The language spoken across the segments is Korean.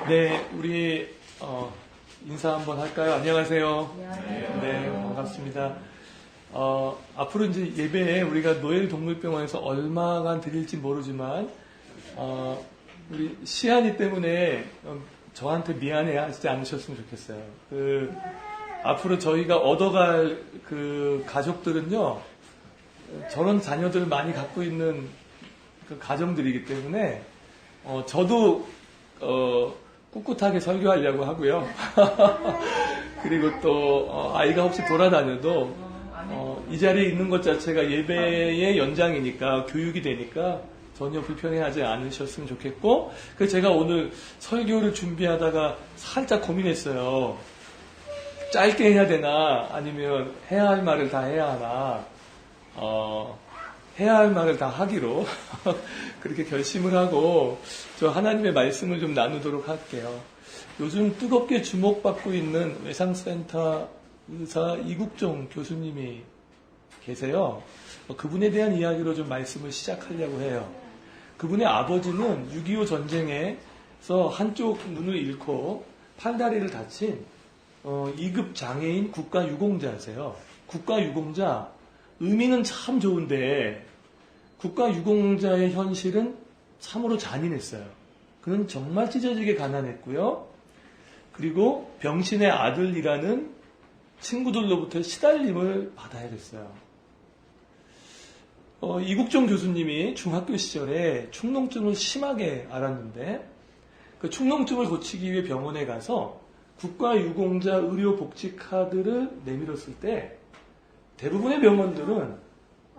네, 우리 인사 한번 할까요? 안녕하세요. 네, 반갑습니다. 앞으로 이제 예배에 우리가 노엘 동물병원에서 얼마간 드릴지 모르지만 우리 시안이 때문에 저한테 미안해 하지 않으셨으면 좋겠어요. 앞으로 저희가 얻어갈 그 가족들은요, 저런 자녀들을 많이 갖고 있는 그 가정들이기 때문에 저도 꿋꿋하게 설교하려고 하고요. 그리고 또 아이가 혹시 돌아다녀도 이 자리에 있는 것 자체가 예배의 연장이니까, 교육이 되니까 전혀 불편해하지 않으셨으면 좋겠고, 그래서 제가 오늘 설교를 준비하다가 살짝 고민했어요. 짧게 해야 되나 아니면 해야 할 말을 다 해야 하나. 해야 할 말을 다 하기로 그렇게 결심을 하고 저 하나님의 말씀을 좀 나누도록 할게요. 요즘 뜨겁게 주목받고 있는 외상센터 의사 이국종 교수님이 계세요. 그분에 대한 이야기로 좀 말씀을 시작하려고 해요. 그분의 아버지는 6.25 전쟁에서 한쪽 눈을 잃고 팔다리를 다친 2급 장애인 국가유공자세요. 국가유공자 의미는 참 좋은데 국가유공자의 현실은 참으로 잔인했어요. 그는 정말 찢어지게 가난했고요. 그리고 병신의 아들이라는 친구들로부터 시달림을 받아야 됐어요. 이국종 교수님이 중학교 시절에 축농증을 심하게 앓았는데 그 축농증을 고치기 위해 병원에 가서 국가유공자 의료복지카드를 내밀었을 때 대부분의 병원들은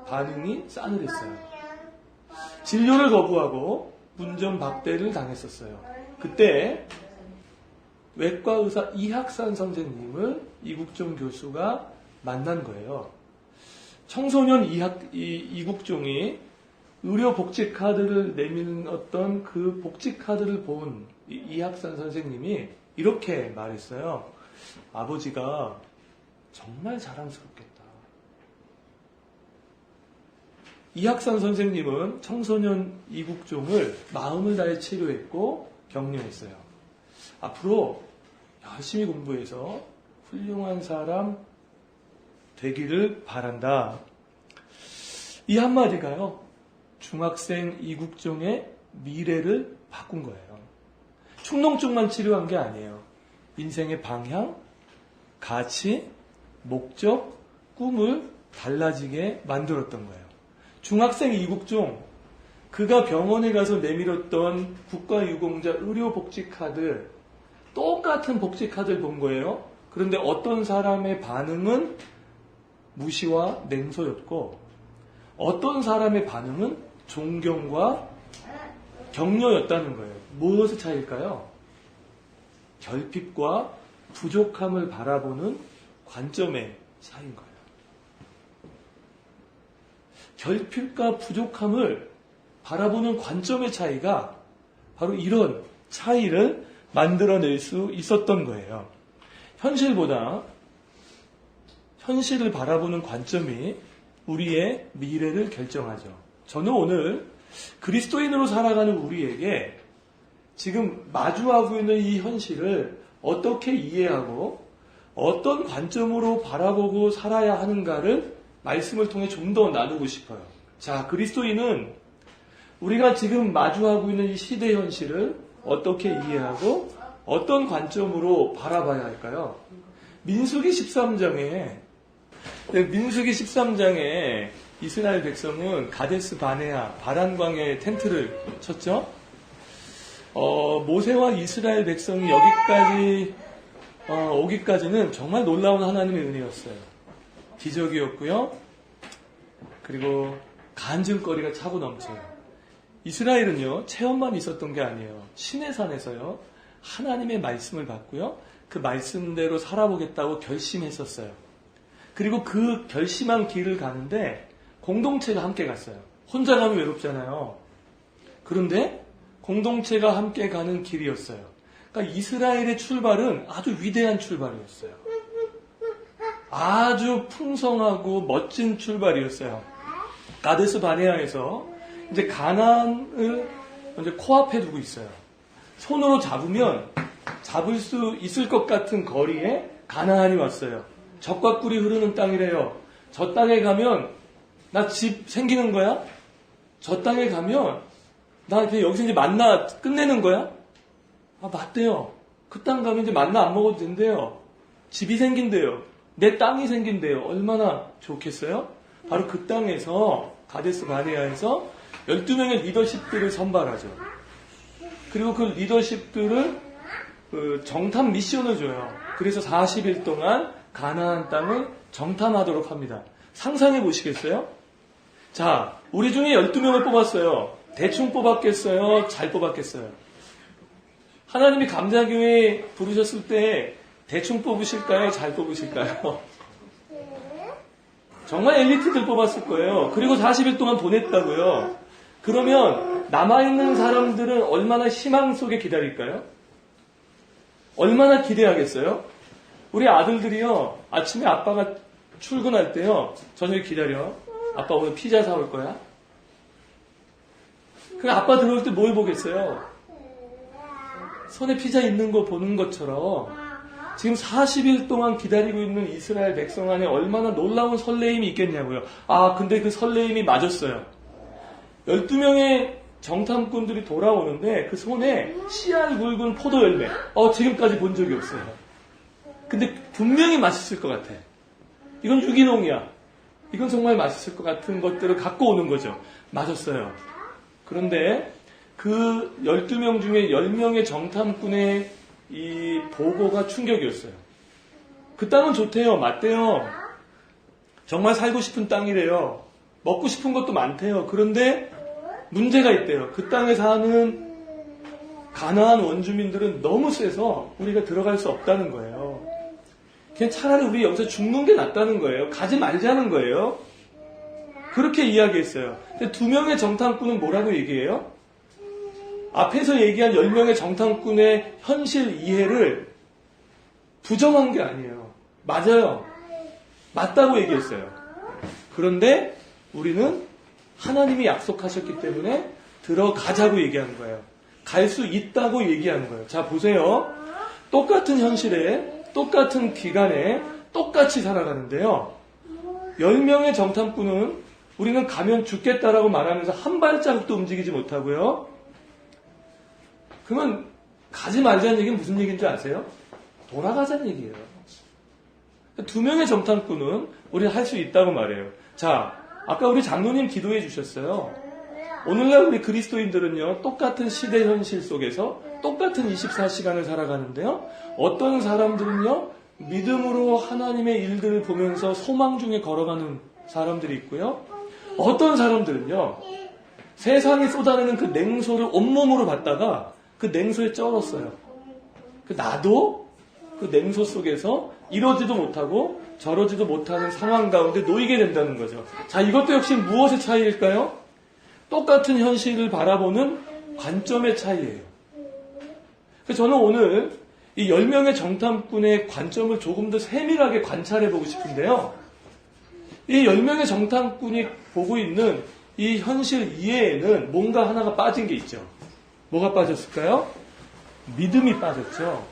반응이 싸늘했어요. 진료를 거부하고 문전박대를 당했었어요. 그때 외과의사 이학산 선생님을 이국종 교수가 만난 거예요. 청소년 이국종이 의료복지카드를 내밀었던 그 복지카드를 본 이학산 선생님이 이렇게 말했어요. 아버지가 정말 자랑스럽겠다. 이학산 선생님은 청소년 이국종을 마음을 다해 치료했고 격려했어요. 앞으로 열심히 공부해서 훌륭한 사람 되기를 바란다. 이 한마디가요, 중학생 이국종의 미래를 바꾼 거예요. 축농증만 치료한 게 아니에요. 인생의 방향, 가치, 목적, 꿈을 달라지게 만들었던 거예요. 중학생 이국종, 그가 병원에 가서 내밀었던 국가유공자 의료복지카드, 똑같은 복지카드를 본 거예요. 그런데 어떤 사람의 반응은 무시와 냉소였고 어떤 사람의 반응은 존경과 격려였다는 거예요. 무엇의 차이일까요? 결핍과 부족함을 바라보는 관점의 차이인 거예요. 결핍과 부족함을 바라보는 관점의 차이가 바로 이런 차이를 만들어낼 수 있었던 거예요. 현실보다 현실을 바라보는 관점이 우리의 미래를 결정하죠. 저는 오늘 그리스도인으로 살아가는 우리에게 지금 마주하고 있는 이 현실을 어떻게 이해하고 어떤 관점으로 바라보고 살아야 하는가를 말씀을 통해 좀 더 나누고 싶어요. 자, 그리스도인은 우리가 지금 마주하고 있는 이 시대 현실을 어떻게 이해하고 어떤 관점으로 바라봐야 할까요? 민수기 13장에 이스라엘 백성은 가데스 바네아 바란광에 텐트를 쳤죠. 모세와 이스라엘 백성이 여기까지 오기까지는 정말 놀라운 하나님의 은혜였어요. 기적이었고요. 그리고 간증거리가 차고 넘쳐요. 이스라엘은요, 체험만 있었던 게 아니에요. 시내산에서요, 하나님의 말씀을 받고요, 그 말씀대로 살아보겠다고 결심했었어요. 그리고 그 결심한 길을 가는데 공동체가 함께 갔어요. 혼자 가면 외롭잖아요. 그런데 공동체가 함께 가는 길이었어요. 그러니까 이스라엘의 출발은 아주 위대한 출발이었어요. 아주 풍성하고 멋진 출발이었어요. 가데스 바네아에서 이제 가나안을 이제 코앞에 두고 있어요. 손으로 잡으면 잡을 수 있을 것 같은 거리에 가나안이 왔어요. 젖과 꿀이 흐르는 땅이래요. 저 땅에 가면 나 집 생기는 거야? 저 땅에 가면 나 그냥 여기서 이제 만나 끝내는 거야? 아, 맞대요. 그 땅 가면 이제 만나 안 먹어도 된대요. 집이 생긴대요. 내 땅이 생긴대요. 얼마나 좋겠어요? 바로 그 땅에서 가데스 바네아에서 12명의 리더십들을 선발하죠. 그리고 그 리더십들을 정탐 미션을 줘요. 그래서 40일 동안 가나안 땅을 정탐하도록 합니다. 상상해 보시겠어요? 자, 우리 중에 12명을 뽑았어요. 대충 뽑았겠어요? 잘 뽑았겠어요? 하나님이 감자교회 부르셨을 때 대충 뽑으실까요? 잘 뽑으실까요? 정말 엘리트들 뽑았을 거예요. 그리고 40일 동안 보냈다고요. 그러면 남아있는 사람들은 얼마나 희망 속에 기다릴까요? 얼마나 기대하겠어요? 우리 아들들이요, 아침에 아빠가 출근할 때요, 저녁에 기다려. 아빠 오늘 피자 사올 거야? 그 아빠 들어올 때 뭘 보겠어요? 손에 피자 있는 거 보는 것처럼 지금 40일 동안 기다리고 있는 이스라엘 백성 안에 얼마나 놀라운 설레임이 있겠냐고요. 아, 근데 그 설레임이 맞았어요. 12명의 정탐꾼들이 돌아오는데 그 손에 씨알 굵은 포도 열매. 지금까지 본 적이 없어요. 근데 분명히 맛있을 것 같아. 이건 유기농이야. 이건 정말 맛있을 것 같은 것들을 갖고 오는 거죠. 맞았어요. 그런데 그 12명 중에 10명의 정탐꾼의 이 보고가 충격이었어요. 그 땅은 좋대요. 맞대요. 정말 살고 싶은 땅이래요. 먹고 싶은 것도 많대요. 그런데 문제가 있대요. 그 땅에 사는 가나안 원주민들은 너무 세서 우리가 들어갈 수 없다는 거예요. 그냥 차라리 우리 여기서 죽는 게 낫다는 거예요. 가지 말자는 거예요. 그렇게 이야기했어요. 근데 2명의 정탐꾼은 뭐라고 얘기해요? 앞에서 얘기한 10명의 정탐꾼의 현실 이해를 부정한 게 아니에요. 맞아요. 맞다고 얘기했어요. 그런데 우리는 하나님이 약속하셨기 때문에 들어가자고 얘기하는 거예요. 갈 수 있다고 얘기하는 거예요. 자, 보세요. 똑같은 현실에, 똑같은 기간에 똑같이 살아가는데요. 10명의 정탐꾼은 우리는 가면 죽겠다라고 말하면서 한 발자국도 움직이지 못하고요. 그러면 가지 말자는 얘기는 무슨 얘기인지 아세요? 돌아가자는 얘기예요. 2명의 정탐꾼은 우리는 할 수 있다고 말해요. 자, 아까 우리 장로님 기도해 주셨어요. 오늘날 우리 그리스도인들은요, 똑같은 시대 현실 속에서 똑같은 24시간을 살아가는데요. 어떤 사람들은요, 믿음으로 하나님의 일들을 보면서 소망 중에 걸어가는 사람들이 있고요. 어떤 사람들은요, 세상이 쏟아내는 그 냉소를 온몸으로 받다가 그 냉소에 쩔었어요. 나도 그 냉소 속에서 이러지도 못하고 저러지도 못하는 상황 가운데 놓이게 된다는 거죠. 자, 이것도 역시 무엇의 차이일까요? 똑같은 현실을 바라보는 관점의 차이예요. 그래서 저는 오늘 이 10명의 정탐꾼의 관점을 조금 더 세밀하게 관찰해 보고 싶은데요. 이 10명의 정탐꾼이 보고 있는 이 현실 이해에는 뭔가 하나가 빠진 게 있죠. 뭐가 빠졌을까요? 믿음이 빠졌죠.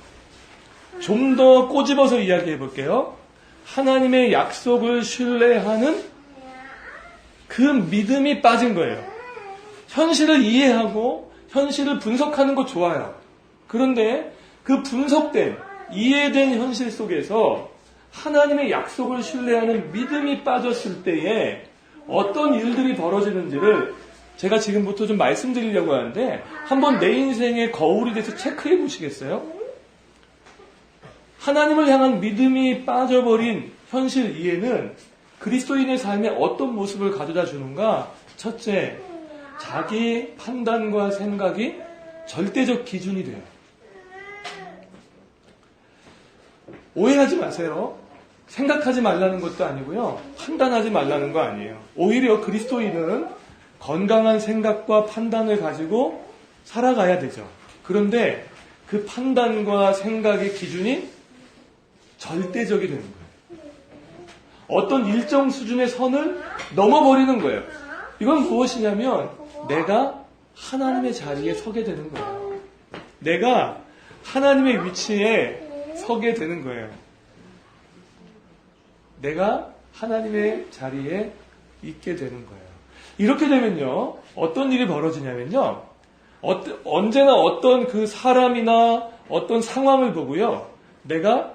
좀 더 꼬집어서 이야기해 볼게요. 하나님의 약속을 신뢰하는 그 믿음이 빠진 거예요. 현실을 이해하고 현실을 분석하는 거 좋아요. 그런데 그 분석된, 이해된 현실 속에서 하나님의 약속을 신뢰하는 믿음이 빠졌을 때에 어떤 일들이 벌어지는지를 제가 지금부터 좀 말씀드리려고 하는데 한번 내 인생의 거울이 돼서 체크해 보시겠어요? 하나님을 향한 믿음이 빠져버린 현실 이해는 그리스도인의 삶에 어떤 모습을 가져다 주는가? 첫째, 자기 판단과 생각이 절대적 기준이 돼요. 오해하지 마세요. 생각하지 말라는 것도 아니고요. 판단하지 말라는 거 아니에요. 오히려 그리스도인은 건강한 생각과 판단을 가지고 살아가야 되죠. 그런데 그 판단과 생각의 기준이 절대적이 되는 거예요. 어떤 일정 수준의 선을 넘어버리는 거예요. 이건 무엇이냐면 내가 하나님의 자리에 서게 되는 거예요. 내가 하나님의 위치에 서게 되는 거예요. 내가 하나님의 자리에 있게 되는 거예요. 이렇게 되면요, 어떤 일이 벌어지냐면요, 언제나 어떤 그 사람이나 어떤 상황을 보고요, 내가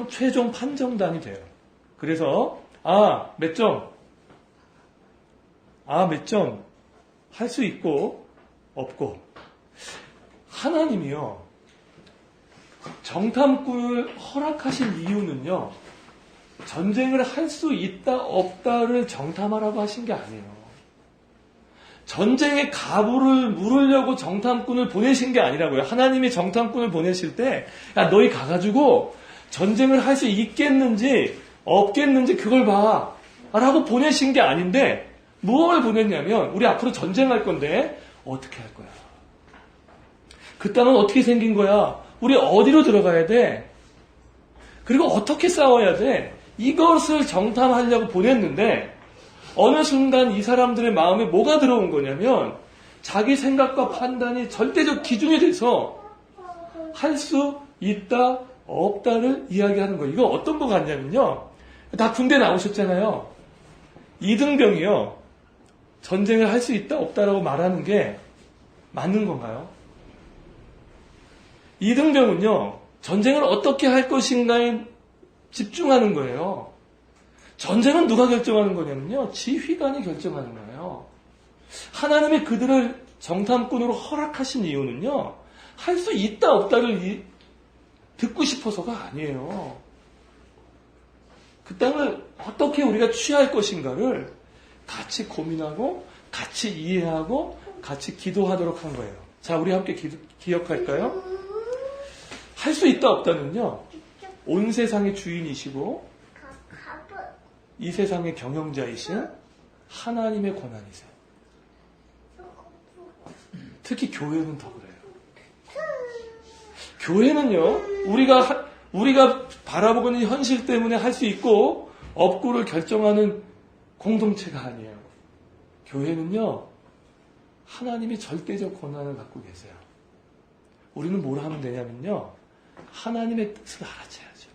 최종 판정단이 돼요. 그래서, 몇 점 할 수 있고, 없고. 하나님이요, 정탐꾼을 허락하신 이유는요, 전쟁을 할 수 있다, 없다를 정탐하라고 하신 게 아니에요. 전쟁의 가부를 물으려고 정탐꾼을 보내신 게 아니라고요. 하나님이 정탐꾼을 보내실 때, 야, 너희 가가지고 전쟁을 할 수 있겠는지, 없겠는지 그걸 봐. 라고 보내신 게 아닌데, 무엇을 보냈냐면, 우리 앞으로 전쟁할 건데, 어떻게 할 거야? 그 땅은 어떻게 생긴 거야? 우리 어디로 들어가야 돼? 그리고 어떻게 싸워야 돼? 이것을 정탐하려고 보냈는데 어느 순간 이 사람들의 마음에 뭐가 들어온 거냐면 자기 생각과 판단이 절대적 기준이 돼서 할 수 있다, 없다를 이야기하는 거예요. 이거 어떤 거 같냐면요. 다 군대 나오셨잖아요. 이등병이요. 전쟁을 할 수 있다, 없다라고 말하는 게 맞는 건가요? 이등병은요. 전쟁을 어떻게 할 것인가에 집중하는 거예요. 전쟁은 누가 결정하는 거냐면요. 지휘관이 결정하는 거예요. 하나님이 그들을 정탐꾼으로 허락하신 이유는요. 할 수 있다 없다를 듣고 싶어서가 아니에요. 그 땅을 어떻게 우리가 취할 것인가를 같이 고민하고 같이 이해하고 같이 기도하도록 한 거예요. 자, 우리 함께 기억할까요? 할 수 있다 없다는요. 온 세상의 주인이시고 이 세상의 경영자이신 하나님의 권한이세요. 특히 교회는 더 그래요. 교회는요, 우리가 바라보고 있는 현실 때문에 할 수 있고 없고를 결정하는 공동체가 아니에요. 교회는요, 하나님이 절대적 권한을 갖고 계세요. 우리는 뭘 하면 되냐면요, 하나님의 뜻을 알아채야죠.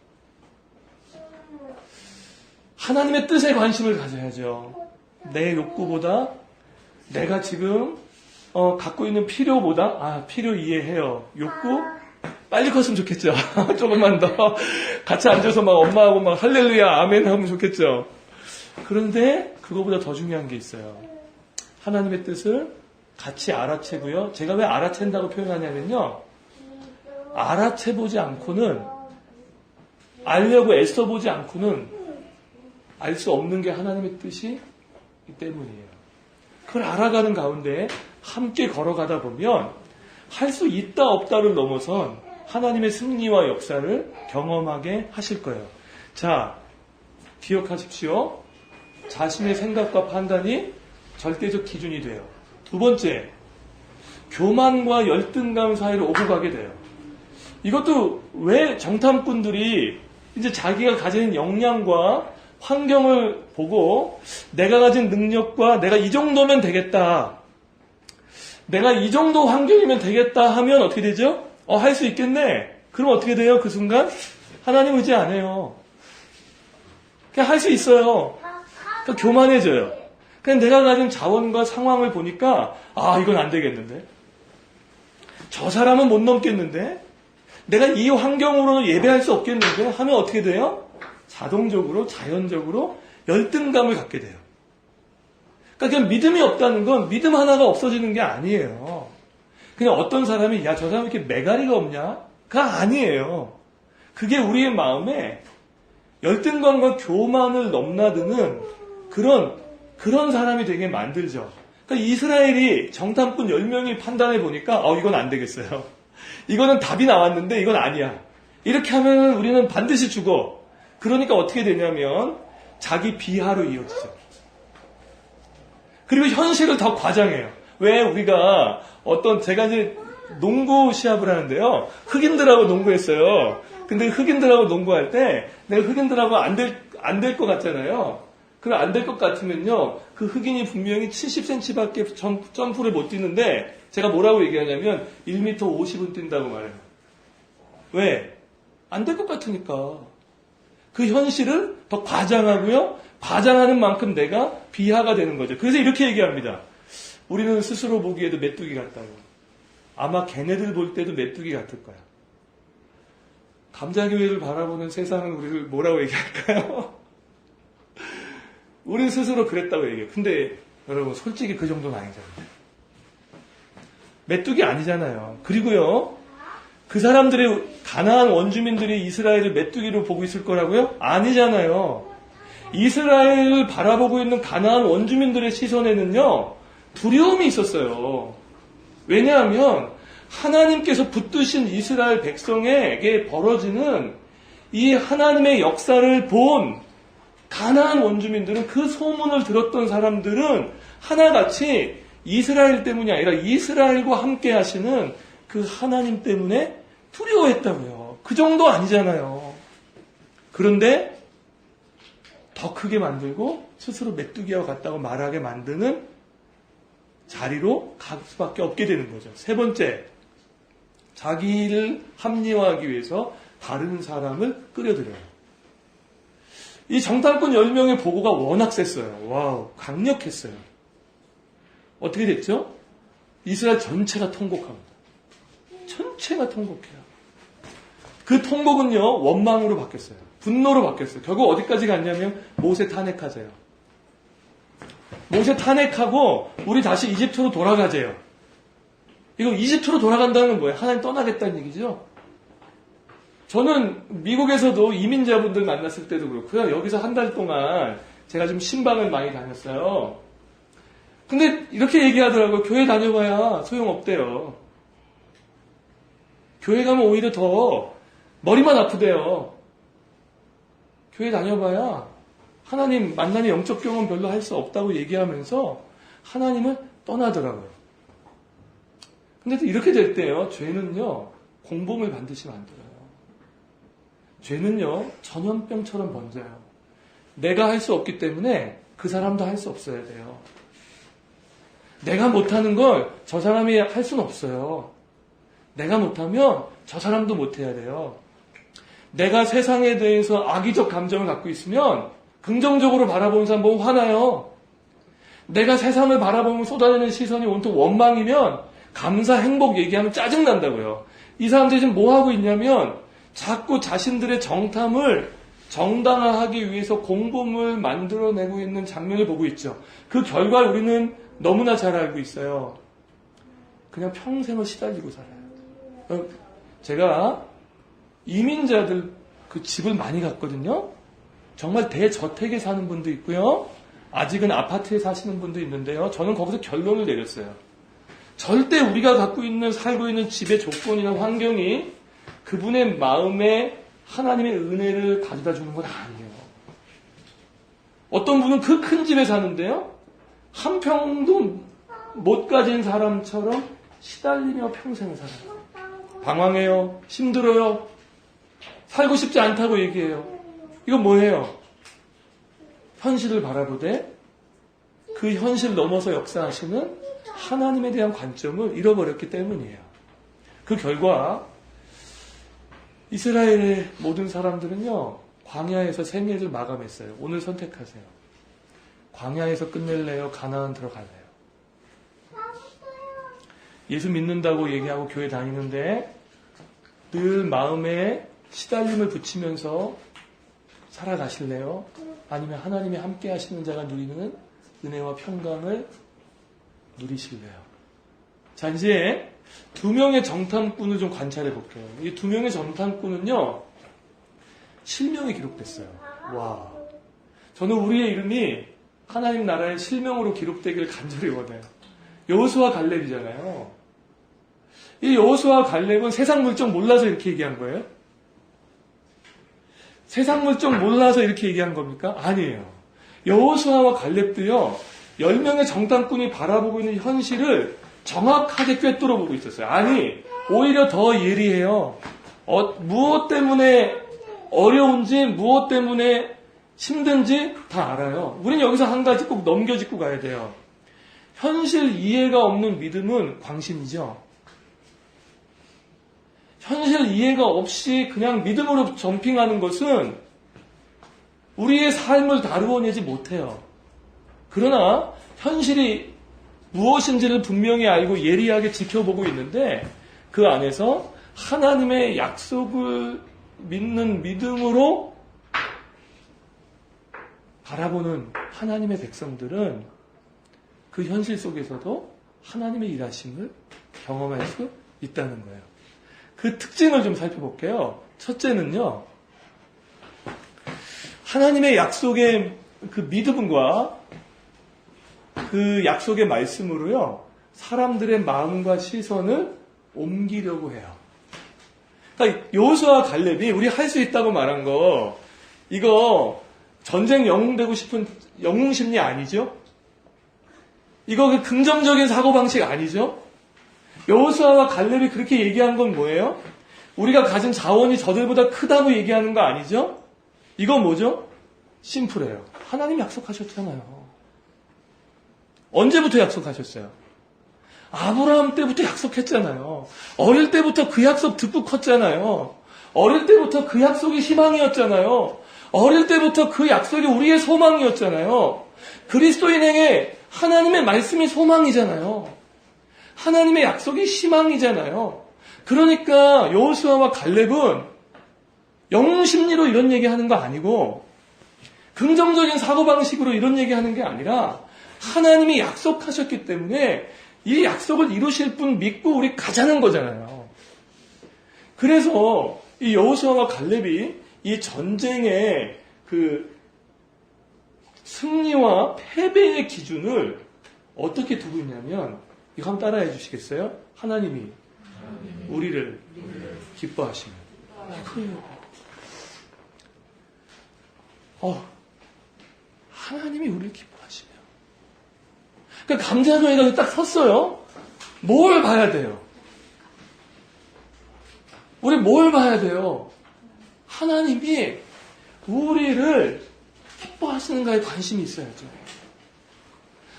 하나님의 뜻에 관심을 가져야죠. 내 욕구보다 내가 지금 갖고 있는 필요보다 필요 이해해요. 욕구 빨리 컸으면 좋겠죠. 조금만 더 같이 앉아서 막 엄마하고 막 할렐루야 아멘 하면 좋겠죠. 그런데 그거보다 더 중요한 게 있어요. 하나님의 뜻을 같이 알아채고요. 제가 왜 알아챈다고 표현하냐면요. 알아채보지 않고는, 알려고 애써보지 않고는 알 수 없는 게 하나님의 뜻이기 때문이에요. 그걸 알아가는 가운데 함께 걸어가다 보면 할 수 있다 없다를 넘어선 하나님의 승리와 역사를 경험하게 하실 거예요. 자, 기억하십시오. 자신의 생각과 판단이 절대적 기준이 돼요. 두 번째, 교만과 열등감 사이를 오고 가게 돼요. 이것도 왜 정탐꾼들이 이제 자기가 가진 역량과 환경을 보고 내가 가진 능력과 내가 이 정도면 되겠다. 내가 이 정도 환경이면 되겠다 하면 어떻게 되죠? 할 수 있겠네. 그럼 어떻게 돼요? 그 순간 하나님 의지 안 해요. 그냥 할 수 있어요. 그러니까 교만해져요. 그냥 내가 가진 자원과 상황을 보니까 이건 안 되겠는데. 저 사람은 못 넘겠는데. 내가 이 환경으로는 예배할 수 없겠는데 하면 어떻게 돼요? 자동적으로 자연적으로 열등감을 갖게 돼요. 그러니까 그냥 믿음이 없다는 건 믿음 하나가 없어지는 게 아니에요. 그냥 어떤 사람이 야, 저 사람 이렇게 매가리가 없냐?가 아니에요. 그게 우리의 마음에 열등감과 교만을 넘나드는 그런 사람이 되게 만들죠. 그러니까 이스라엘이 정탐꾼 10명이 판단해 보니까 이건 안 되겠어요. 이거는 답이 나왔는데 이건 아니야. 이렇게 하면 우리는 반드시 죽어. 그러니까 어떻게 되냐면 자기 비하로 이어지죠. 그리고 현실을 더 과장해요. 왜 우리가 제가 이제 농구 시합을 하는데요. 흑인들하고 농구했어요. 근데 흑인들하고 농구할 때 내가 흑인들하고 안 될 것 같잖아요. 그럼 안 될 것 같으면요, 그 흑인이 분명히 70cm밖에 점프를 못 뛰는데, 제가 뭐라고 얘기하냐면, 1m 50은 뛴다고 말해요. 왜? 안 될 것 같으니까. 그 현실을 더 과장하고요, 과장하는 만큼 내가 비하가 되는 거죠. 그래서 이렇게 얘기합니다. 우리는 스스로 보기에도 메뚜기 같다고. 아마 걔네들 볼 때도 메뚜기 같을 거야. 감자교회를 바라보는 세상은 우리를 뭐라고 얘기할까요? 우리 스스로 그랬다고 얘기해요. 근데 여러분 솔직히 그 정도는 아니잖아요. 메뚜기 아니잖아요. 그리고요, 그 사람들의 가나안 원주민들이 이스라엘을 메뚜기로 보고 있을 거라고요? 아니잖아요. 이스라엘을 바라보고 있는 가나안 원주민들의 시선에는요, 두려움이 있었어요. 왜냐하면 하나님께서 붙드신 이스라엘 백성에게 벌어지는 이 하나님의 역사를 본 가나안 원주민들은, 그 소문을 들었던 사람들은 하나같이 이스라엘 때문이 아니라 이스라엘과 함께 하시는 그 하나님 때문에 두려워했다고요. 그 정도 아니잖아요. 그런데 더 크게 만들고 스스로 메뚜기와 같다고 말하게 만드는 자리로 갈 수밖에 없게 되는 거죠. 세 번째, 자기를 합리화하기 위해서 다른 사람을 끌어들여요. 이 정탐꾼 10명의 보고가 워낙 셌어요. 와우, 강력했어요. 어떻게 됐죠? 이스라엘 전체가 통곡합니다. 전체가 통곡해요. 그 통곡은요, 원망으로 바뀌었어요. 분노로 바뀌었어요. 결국 어디까지 갔냐면 모세 탄핵하세요. 모세 탄핵하고 우리 다시 이집트로 돌아가재요. 이거 이집트로 돌아간다는 건 뭐예요? 하나님 떠나겠다는 얘기죠. 저는 미국에서도 이민자분들 만났을 때도 그렇고요. 여기서 한 달 동안 제가 좀 신방을 많이 다녔어요. 근데 이렇게 얘기하더라고요. 교회 다녀봐야 소용없대요. 교회 가면 오히려 더 머리만 아프대요. 교회 다녀봐야 하나님 만나는 영적 경험 별로 할 수 없다고 얘기하면서 하나님을 떠나더라고요. 근데 또 이렇게 될 때요, 죄는요, 공범을 반드시 만들어요. 죄는요, 전염병처럼 번져요. 내가 할 수 없기 때문에 그 사람도 할 수 없어야 돼요. 내가 못하는 걸 저 사람이 할 수는 없어요. 내가 못하면 저 사람도 못해야 돼요. 내가 세상에 대해서 악의적 감정을 갖고 있으면 긍정적으로 바라보는 사람 보면 화나요. 내가 세상을 바라보면 쏟아내는 시선이 온통 원망이면 감사, 행복 얘기하면 짜증난다고요. 이 사람들이 지금 뭐 하고 있냐면 자꾸 자신들의 정탐을 정당화하기 위해서 공범을 만들어내고 있는 장면을 보고 있죠. 그 결과를 우리는 너무나 잘 알고 있어요. 그냥 평생을 시달리고 살아요. 제가 이민자들 그 집을 많이 갔거든요. 정말 대저택에 사는 분도 있고요. 아직은 아파트에 사시는 분도 있는데요. 저는 거기서 결론을 내렸어요. 절대 우리가 갖고 있는, 살고 있는 집의 조건이나 환경이 그분의 마음에 하나님의 은혜를 가져다 주는 건 아니에요. 어떤 분은 그 큰 집에 사는데요, 한 평도 못 가진 사람처럼 시달리며 평생을 살아요. 방황해요. 힘들어요. 살고 싶지 않다고 얘기해요. 이건 뭐예요? 현실을 바라보되 그 현실 넘어서 역사하시는 하나님에 대한 관점을 잃어버렸기 때문이에요. 그 결과 이스라엘의 모든 사람들은요, 광야에서 생애를 마감했어요. 오늘 선택하세요. 광야에서 끝낼래요? 가나안 들어갈래요? 예수 믿는다고 얘기하고 교회 다니는데 늘 마음에 시달림을 붙이면서 살아가실래요? 아니면 하나님이 함께 하시는 자가 누리는 은혜와 평강을 누리실래요? 자, 이제 두 명의 정탐꾼을 좀 관찰해 볼게요. 이 두 명의 정탐꾼은요, 실명이 기록됐어요. 와. 저는 우리의 이름이 하나님 나라의 실명으로 기록되기를 간절히 원해요. 여호수아 갈렙이잖아요. 이 여호수아 갈렙은 세상 물정 몰라서 이렇게 얘기한 거예요? 세상 물정 몰라서 이렇게 얘기한 겁니까? 아니에요. 여호수아와 갈렙도요, 10명의 정탐꾼이 바라보고 있는 현실을 정확하게 꿰뚫어 보고 있었어요. 아니, 오히려 더 예리해요. 무엇 때문에 어려운지, 무엇 때문에 힘든지 다 알아요. 우리는 여기서 한 가지 꼭 넘겨짚고 가야 돼요. 현실 이해가 없는 믿음은 광신이죠. 현실 이해가 없이 그냥 믿음으로 점핑하는 것은 우리의 삶을 다루어내지 못해요. 그러나 현실이 무엇인지를 분명히 알고 예리하게 지켜보고 있는데 그 안에서 하나님의 약속을 믿는 믿음으로 바라보는 하나님의 백성들은 그 현실 속에서도 하나님의 일하심을 경험할 수 있다는 거예요. 그 특징을 좀 살펴볼게요. 첫째는요, 하나님의 약속의 그 믿음과 그 약속의 말씀으로요, 사람들의 마음과 시선을 옮기려고 해요. 그러니까 여호수아와 갈렙이 우리 할 수 있다고 말한 거, 이거 전쟁 영웅 되고 싶은 영웅 심리 아니죠? 이거 그 긍정적인 사고방식 아니죠? 여호수아와 갈렙이 그렇게 얘기한 건 뭐예요? 우리가 가진 자원이 저들보다 크다고 얘기하는 거 아니죠? 이건 뭐죠? 심플해요. 하나님 약속하셨잖아요. 언제부터 약속하셨어요? 아브라함 때부터 약속했잖아요. 어릴 때부터 그 약속 듣고 컸잖아요. 어릴 때부터 그 약속이 희망이었잖아요. 어릴 때부터 그 약속이 우리의 소망이었잖아요. 그리스도인에게 하나님의 말씀이 소망이잖아요. 하나님의 약속이 희망이잖아요. 그러니까 여호수아와 갈렙은 영웅 심리로 이런 얘기하는 거 아니고 긍정적인 사고방식으로 이런 얘기하는 게 아니라 하나님이 약속하셨기 때문에 이 약속을 이루실 분 믿고 우리 가자는 거잖아요. 그래서 이 여호수아와 갈렙이 이 전쟁의 그 승리와 패배의 기준을 어떻게 두고 있냐면 이거 한번 따라해 주시겠어요? 하나님이 우리를 기뻐하시면 이거예요. 하나님이 우리를 기뻐하시면. 그러니까 감자노예가 딱 섰어요. 뭘 봐야 돼요? 우리 뭘 봐야 돼요? 하나님이 우리를 기뻐하시는가에 관심이 있어야죠.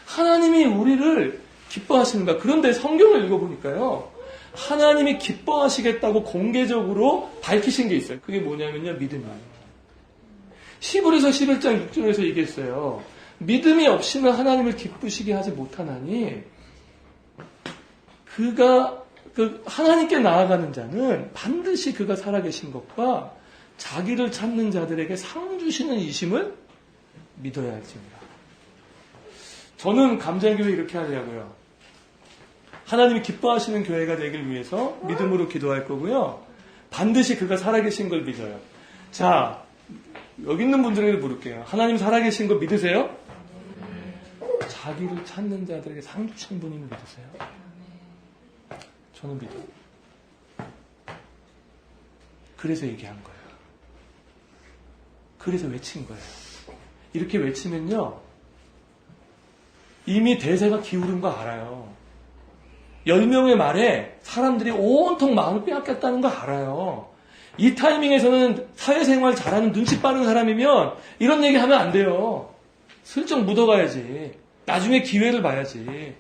하나님이 우리를 기뻐하시는가. 그런데 성경을 읽어보니까요. 하나님이 기뻐하시겠다고 공개적으로 밝히신 게 있어요. 그게 뭐냐면요. 믿음이에요. 히브리서 11장 6절에서 얘기했어요. 믿음이 없이는 하나님을 기쁘시게 하지 못하나니 그가 하나님께 나아가는 자는 반드시 그가 살아계신 것과 자기를 찾는 자들에게 상 주시는 이심을 믿어야 할지니라. 저는 감자교회 이렇게 하려고요. 하나님이 기뻐하시는 교회가 되길 위해서 믿음으로 기도할 거고요. 반드시 그가 살아계신 걸 믿어요. 자, 여기 있는 분들에게 물을게요. 하나님 살아계신 거 믿으세요? 자기를 찾는 자들에게 상 주신 분임을 믿으세요? 저는 믿어요. 그래서 얘기한 거예요. 그래서 외친 거예요. 이렇게 외치면요. 이미 대세가 기울은 거 알아요. 10명의 말에 사람들이 온통 마음을 빼앗겼다는 거 알아요. 이 타이밍에서는 사회생활 잘하는 눈치 빠른 사람이면 이런 얘기 하면 안 돼요. 슬쩍 묻어가야지. 나중에 기회를 봐야지.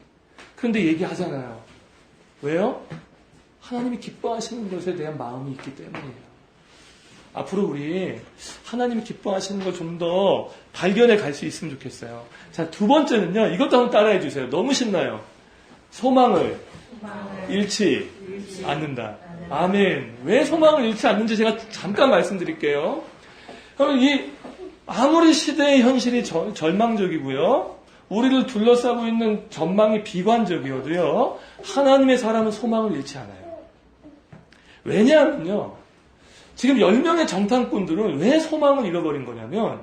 그런데 얘기하잖아요. 왜요? 하나님이 기뻐하시는 것에 대한 마음이 있기 때문이에요. 앞으로 우리 하나님이 기뻐하시는 걸 좀 더 발견해 갈 수 있으면 좋겠어요. 자, 두 번째는요. 이것도 한번 따라해 주세요. 너무 신나요. 소망을 잃지 않는다. 아멘. 왜 소망을 잃지 않는지 제가 잠깐 말씀드릴게요. 그럼 아무리 시대의 현실이 절망적이고요. 우리를 둘러싸고 있는 전망이 비관적이어도요. 하나님의 사람은 소망을 잃지 않아요. 왜냐하면요. 지금 10명의 정탐꾼들은 왜 소망을 잃어버린 거냐면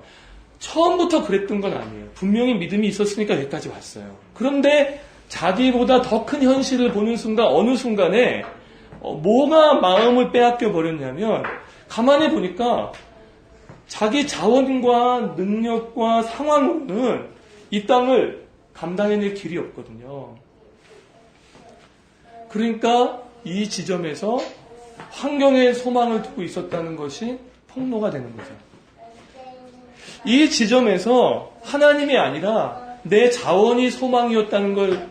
처음부터 그랬던 건 아니에요. 분명히 믿음이 있었으니까 여기까지 왔어요. 그런데 자기보다 더 큰 현실을 보는 순간 어느 순간에 뭐가 마음을 빼앗겨 버렸냐면 가만히 보니까 자기 자원과 능력과 상황으로는 이 땅을 감당해낼 길이 없거든요. 그러니까 이 지점에서 환경에 소망을 두고 있었다는 것이 폭로가 되는 거죠. 이 지점에서 하나님이 아니라 내 자원이 소망이었다는 걸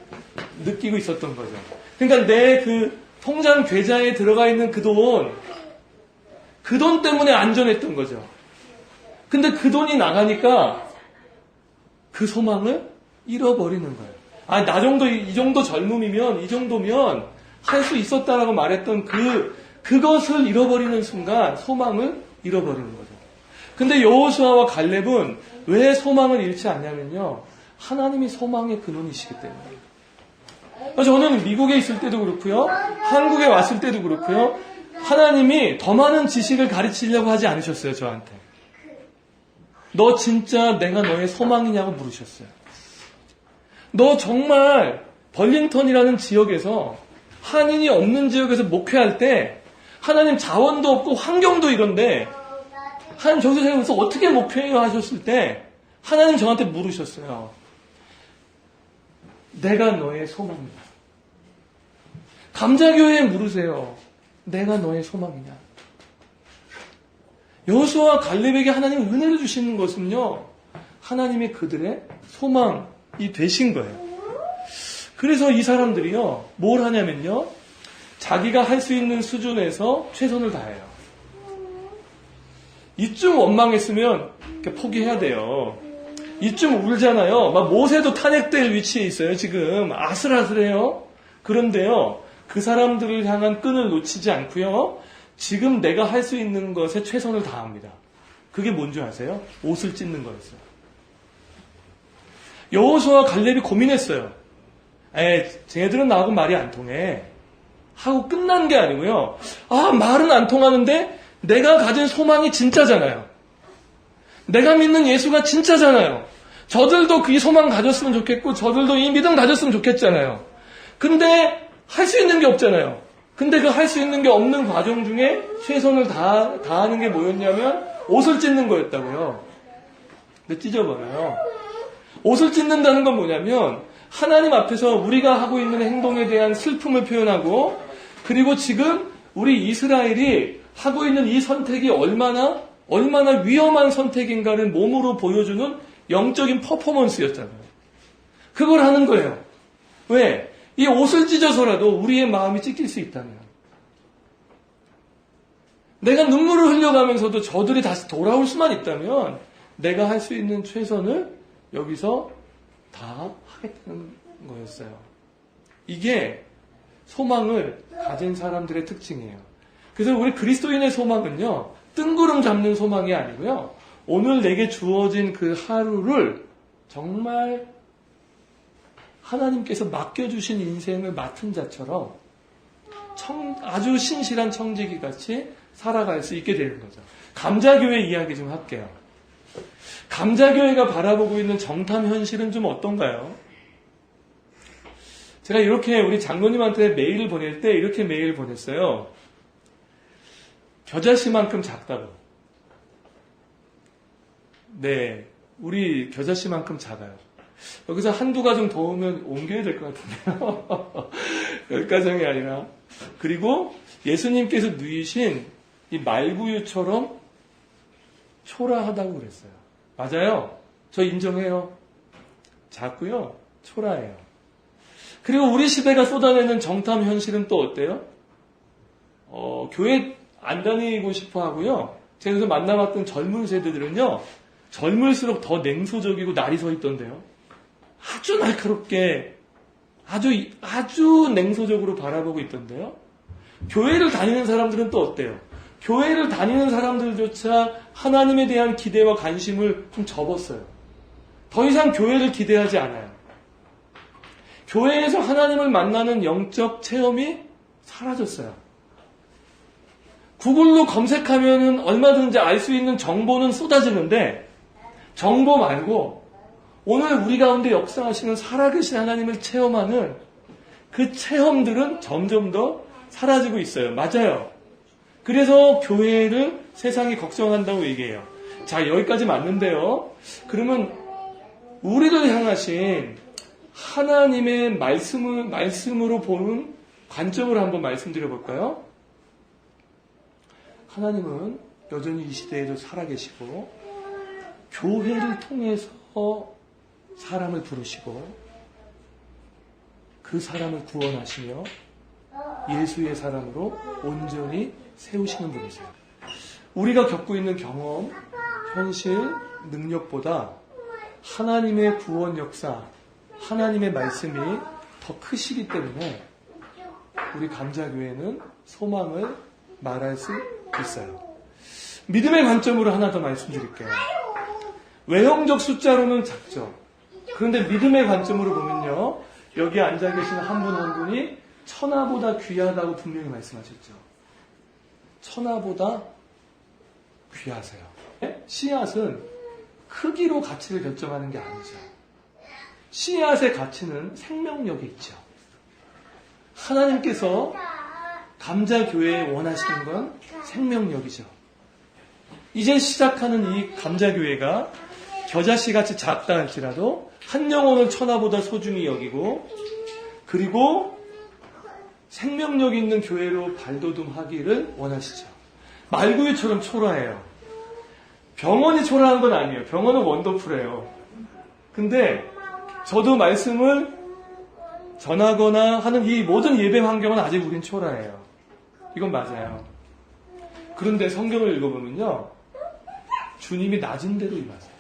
느끼고 있었던 거죠. 그러니까 내 그 통장 계좌에 들어가 있는 그 돈 때문에 안전했던 거죠. 근데 그 돈이 나가니까 그 소망을 잃어버리는 거예요. 아, 이 정도 젊음이면, 이 정도면 할 수 있었다라고 말했던 그것을 잃어버리는 순간 소망을 잃어버리는 거죠. 근데 여호수아와 갈렙은 왜 소망을 잃지 않냐면요. 하나님이 소망의 근원이시기 때문에. 저는 미국에 있을 때도 그렇고요. 한국에 왔을 때도 그렇고요. 하나님이 더 많은 지식을 가르치려고 하지 않으셨어요, 저한테. 너 진짜 내가 너의 소망이냐고 물으셨어요. 너 정말 벌링턴이라는 지역에서 한인이 없는 지역에서 목회할 때 하나님 자원도 없고 환경도 이런데 하나님 저기서 어떻게 목회해요 하셨을 때 하나님 저한테 물으셨어요. 내가 너의 소망이냐. 감자교회에 물으세요. 내가 너의 소망이냐. 여호수아와 갈렙에게 하나님이 은혜를 주시는 것은요. 하나님이 그들의 소망이 되신 거예요. 그래서 이 사람들이요. 뭘 하냐면요. 자기가 할 수 있는 수준에서 최선을 다해요. 이쯤 원망했으면 포기해야 돼요. 이쯤 울잖아요. 막 모세도 탄핵될 위치에 있어요. 지금 아슬아슬해요. 그런데요. 그 사람들을 향한 끈을 놓치지 않고요. 지금 내가 할 수 있는 것에 최선을 다합니다. 그게 뭔지 아세요? 옷을 찢는 거였어요. 여호수아와 갈렙이 고민했어요. 쟤네들은 나하고 말이 안 통해. 하고 끝난 게 아니고요. 말은 안 통하는데 내가 가진 소망이 진짜잖아요. 내가 믿는 예수가 진짜잖아요. 저들도 그 소망 가졌으면 좋겠고 저들도 이 믿음 가졌으면 좋겠잖아요. 근데 할 수 있는 게 없잖아요. 근데 그 할 수 있는 게 없는 과정 중에 최선을 다하는 게 뭐였냐면 옷을 찢는 거였다고요. 근데 찢어버려요. 옷을 찢는다는 건 뭐냐면 하나님 앞에서 우리가 하고 있는 행동에 대한 슬픔을 표현하고 그리고 지금 우리 이스라엘이 하고 있는 이 선택이 얼마나 위험한 선택인가를 몸으로 보여주는 영적인 퍼포먼스였잖아요. 그걸 하는 거예요. 왜? 이 옷을 찢어서라도 우리의 마음이 찢길 수 있다면. 내가 눈물을 흘려가면서도 저들이 다시 돌아올 수만 있다면 내가 할 수 있는 최선을 여기서 다 하겠다는 거였어요. 이게 소망을 가진 사람들의 특징이에요. 그래서 우리 그리스도인의 소망은요. 뜬구름 잡는 소망이 아니고요. 오늘 내게 주어진 그 하루를 정말 하나님께서 맡겨주신 인생을 맡은 자처럼 아주 신실한 청지기 같이 살아갈 수 있게 되는 거죠. 감자교회 이야기 좀 할게요. 감자교회가 바라보고 있는 정탐 현실은 좀 어떤가요? 제가 이렇게 우리 장로님한테 메일을 보낼 때 이렇게 메일을 보냈어요. 겨자씨만큼 작다고. 네, 우리 겨자씨만큼 작아요. 여기서 한두 가정 더 오면 옮겨야 될 것 같은데요. 10가정이 아니라. 그리고 예수님께서 누이신 이 말구유처럼 초라하다고 그랬어요. 맞아요. 저 인정해요. 작고요. 초라해요. 그리고 우리 시대가 쏟아내는 정탐 현실은 또 어때요? 교회 안 다니고 싶어 하고요. 제가 그래서 만나봤던 젊은 세대들은요. 젊을수록 더 냉소적이고 날이 서 있던데요. 아주 날카롭게 아주 냉소적으로 바라보고 있던데요. 교회를 다니는 사람들은 또 어때요? 교회를 다니는 사람들조차 하나님에 대한 기대와 관심을 좀 접었어요. 더 이상 교회를 기대하지 않아요. 교회에서 하나님을 만나는 영적 체험이 사라졌어요. 구글로 검색하면 얼마든지 알 수 있는 정보는 쏟아지는데 정보 말고 오늘 우리 가운데 역사하시는 살아계신 하나님을 체험하는 그 체험들은 점점 더 사라지고 있어요. 맞아요. 그래서 교회를 세상이 걱정한다고 얘기해요. 자, 여기까지 맞는데요. 그러면 우리를 향하신 하나님의 말씀으로 보는 관점으로 한번 말씀드려 볼까요? 하나님은 여전히 이 시대에도 살아계시고 교회를 통해서 사람을 부르시고 그 사람을 구원하시며 예수의 사람으로 온전히 세우시는 분이세요. 우리가 겪고 있는 경험, 현실, 능력보다 하나님의 구원 역사, 하나님의 말씀이 더 크시기 때문에 우리 감자교회는 소망을 말할 수 있어요. 믿음의 관점으로 하나 더 말씀드릴게요. 외형적 숫자로는 작죠. 그런데 믿음의 관점으로 보면요, 여기 앉아 계신 한 분 한 분이 천하보다 귀하다고 분명히 말씀하셨죠. 천하보다 귀하세요. 씨앗은 크기로 가치를 결정하는 게 아니죠. 씨앗의 가치는 생명력이 있죠. 하나님께서 감자교회에 원하시는 건 생명력이죠. 이제 시작하는 이 감자교회가 겨자씨같이 작다 할지라도 한 영혼을 천하보다 소중히 여기고, 그리고 생명력 있는 교회로 발돋움하기를 원하시죠. 말구유처럼 초라해요. 병원이 초라한 건 아니에요. 병원은 원더풀해요. 근데 저도 말씀을 전하거나 하는 이 모든 예배 환경은 아직 우린 초라해요. 이건 맞아요. 그런데 성경을 읽어보면요, 주님이 낮은 데로 임하세요.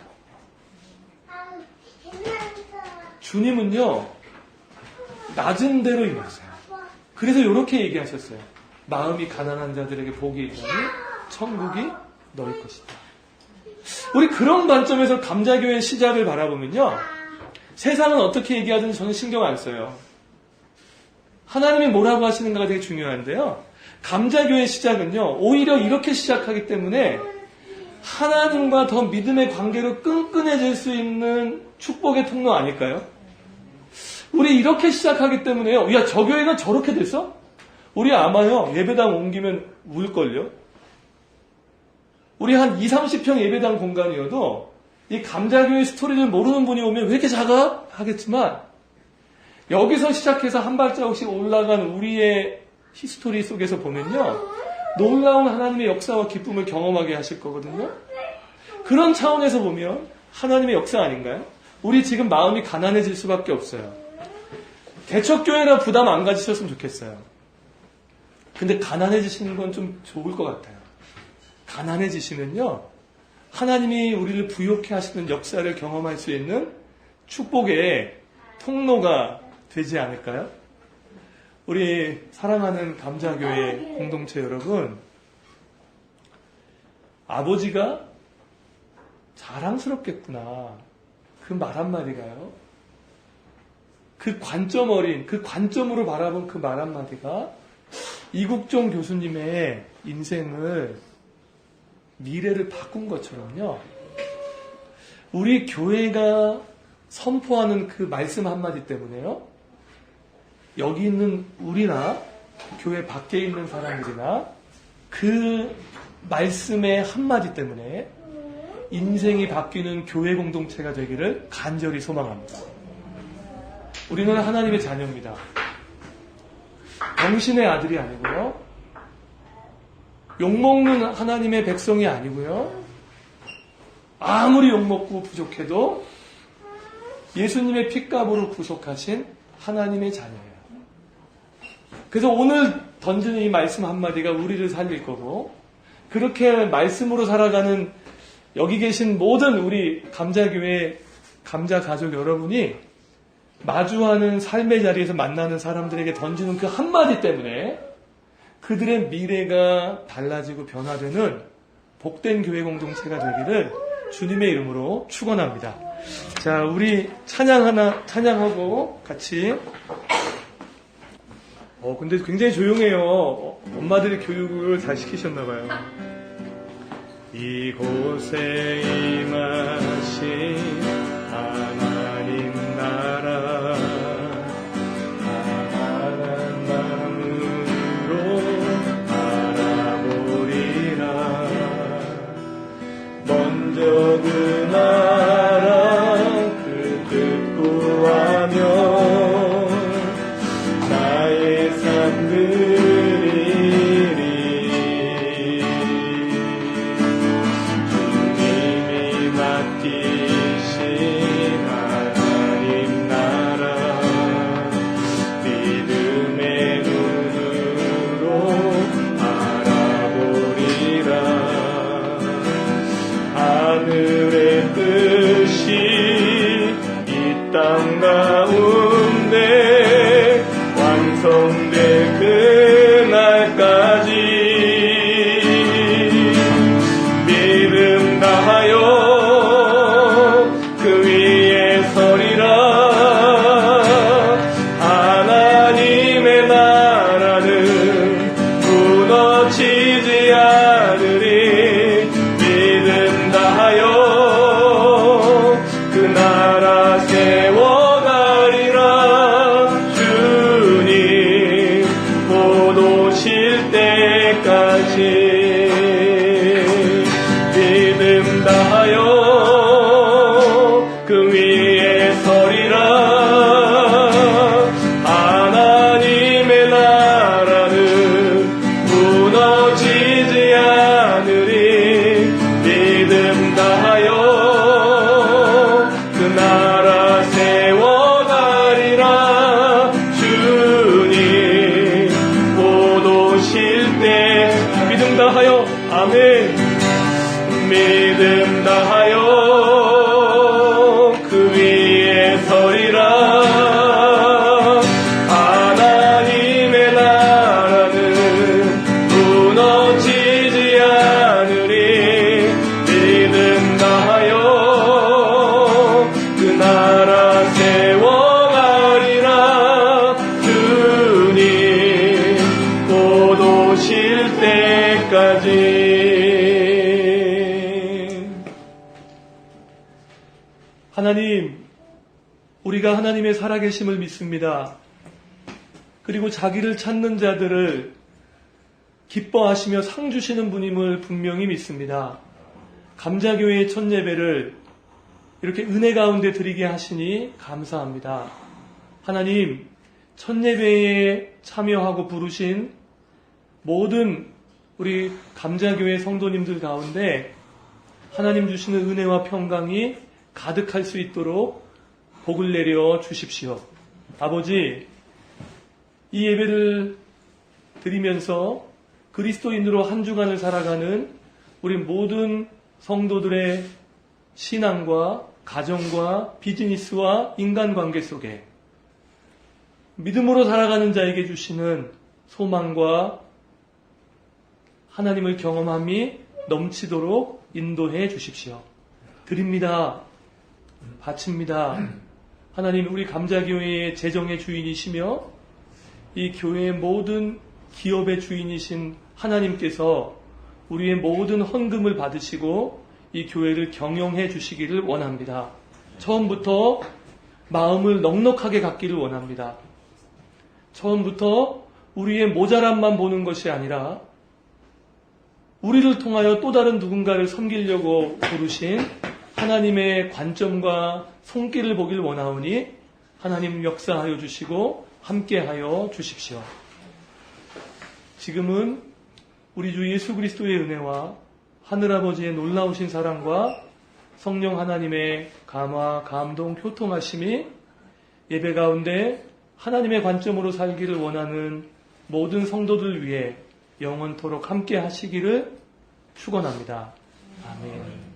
주님은요, 낮은 데로 임하세요. 그래서 이렇게 얘기하셨어요. 마음이 가난한 자들에게 복이 있다니 천국이 너희 것이다. 우리 그런 관점에서 감자교회 시작을 바라보면요, 세상은 어떻게 얘기하든지 저는 신경 안 써요. 하나님이 뭐라고 하시는가가 되게 중요한데요, 감자교회 시작은요, 오히려 이렇게 시작하기 때문에 하나님과 더 믿음의 관계로 끈끈해질 수 있는 축복의 통로 아닐까요? 우리 이렇게 시작하기 때문에요, 야, 저 교회가 저렇게 됐어? 우리 아마요, 예배당 옮기면 울걸요? 우리 한 20, 30평 예배당 공간이어도 이 감자교회 스토리를 모르는 분이 오면 왜 이렇게 작아? 하겠지만, 여기서 시작해서 한 발자국씩 올라간 우리의 히스토리 속에서 보면요, 놀라운 하나님의 역사와 기쁨을 경험하게 하실 거거든요. 그런 차원에서 보면 하나님의 역사 아닌가요? 우리 지금 마음이 가난해질 수밖에 없어요. 개척교회라 부담 안 가지셨으면 좋겠어요. 근데 가난해지시는 건 좀 좋을 것 같아요. 가난해지시면요, 하나님이 우리를 부욕해 하시는 역사를 경험할 수 있는 축복의 통로가 되지 않을까요? 우리 사랑하는 감자교회 공동체 여러분, 아버지가 자랑스럽겠구나, 그 말 한마디가요, 그 관점 어린, 그 관점으로 바라본 그 말 한마디가 이국종 교수님의 인생을, 미래를 바꾼 것처럼요, 우리 교회가 선포하는 그 말씀 한마디 때문에요, 여기 있는 우리나 교회 밖에 있는 사람들이나 그 말씀의 한마디 때문에 인생이 바뀌는 교회 공동체가 되기를 간절히 소망합니다. 우리는 하나님의 자녀입니다. 병신의 아들이 아니고요, 욕먹는 하나님의 백성이 아니고요, 아무리 욕먹고 부족해도 예수님의 핏값으로 구속하신 하나님의 자녀예요. 그래서 오늘 던지는 이 말씀 한마디가 우리를 살릴 거고, 그렇게 말씀으로 살아가는 여기 계신 모든 우리 감자교회, 감자가족 여러분이 마주하는 삶의 자리에서 만나는 사람들에게 던지는 그 한마디 때문에 그들의 미래가 달라지고 변화되는 복된 교회 공동체가 되기를 주님의 이름으로 축원합니다. 자, 우리 찬양하고 같이. 근데 굉장히 조용해요. 엄마들이 교육을 잘 시키셨나봐요. 이곳에 임하신 하나님 나라, 하나님 마음으로 알아보리라. 먼저 그 나라 그 뜻 구하며 나의 삶 드리리. 주님이 맡긴 오실 때까지 믿음 다하여 그 위에 서리라. 하나님의 나라는 무너지지 않으리. 믿음 다하여 그 나라 세워가리라. 주님 곧 오실 때 믿음 다하여 아멘. 믿음 다하여 그 위에 서리라. 하나님의 나라는 무너지지 않으리. 믿음 다하여 그 나라 세워가리라. 주님 곧 오실 때까지. 하나님, 우리가 하나님의 살아계심을 믿습니다. 그리고 자기를 찾는 자들을 기뻐하시며 상 주시는 분임을 분명히 믿습니다. 감자교회의 첫 예배를 이렇게 은혜 가운데 드리게 하시니 감사합니다. 하나님, 첫 예배에 참여하고 부르신 모든 우리 감자교회 성도님들 가운데 하나님 주시는 은혜와 평강이 가득할 수 있도록 복을 내려 주십시오. 아버지, 이 예배를 드리면서 그리스도인으로 한 주간을 살아가는 우리 모든 성도들의 신앙과 가정과 비즈니스와 인간관계 속에 믿음으로 살아가는 자에게 주시는 소망과 하나님을 경험함이 넘치도록 인도해 주십시오. 드립니다. 바칩니다. 하나님, 우리 감자교회의 재정의 주인이시며 이 교회의 모든 기업의 주인이신 하나님께서 우리의 모든 헌금을 받으시고 이 교회를 경영해 주시기를 원합니다. 처음부터 마음을 넉넉하게 갖기를 원합니다. 처음부터 우리의 모자람만 보는 것이 아니라 우리를 통하여 또 다른 누군가를 섬기려고 부르신 하나님의 관점과 손길을 보길 원하오니 하나님 역사하여 주시고 함께하여 주십시오. 지금은 우리 주 예수 그리스도의 은혜와 하늘아버지의 놀라우신 사랑과 성령 하나님의 감화, 감동, 교통하심이 예배 가운데 하나님의 관점으로 살기를 원하는 모든 성도들 위해 영원토록 함께 하시기를 축원합니다. 아멘.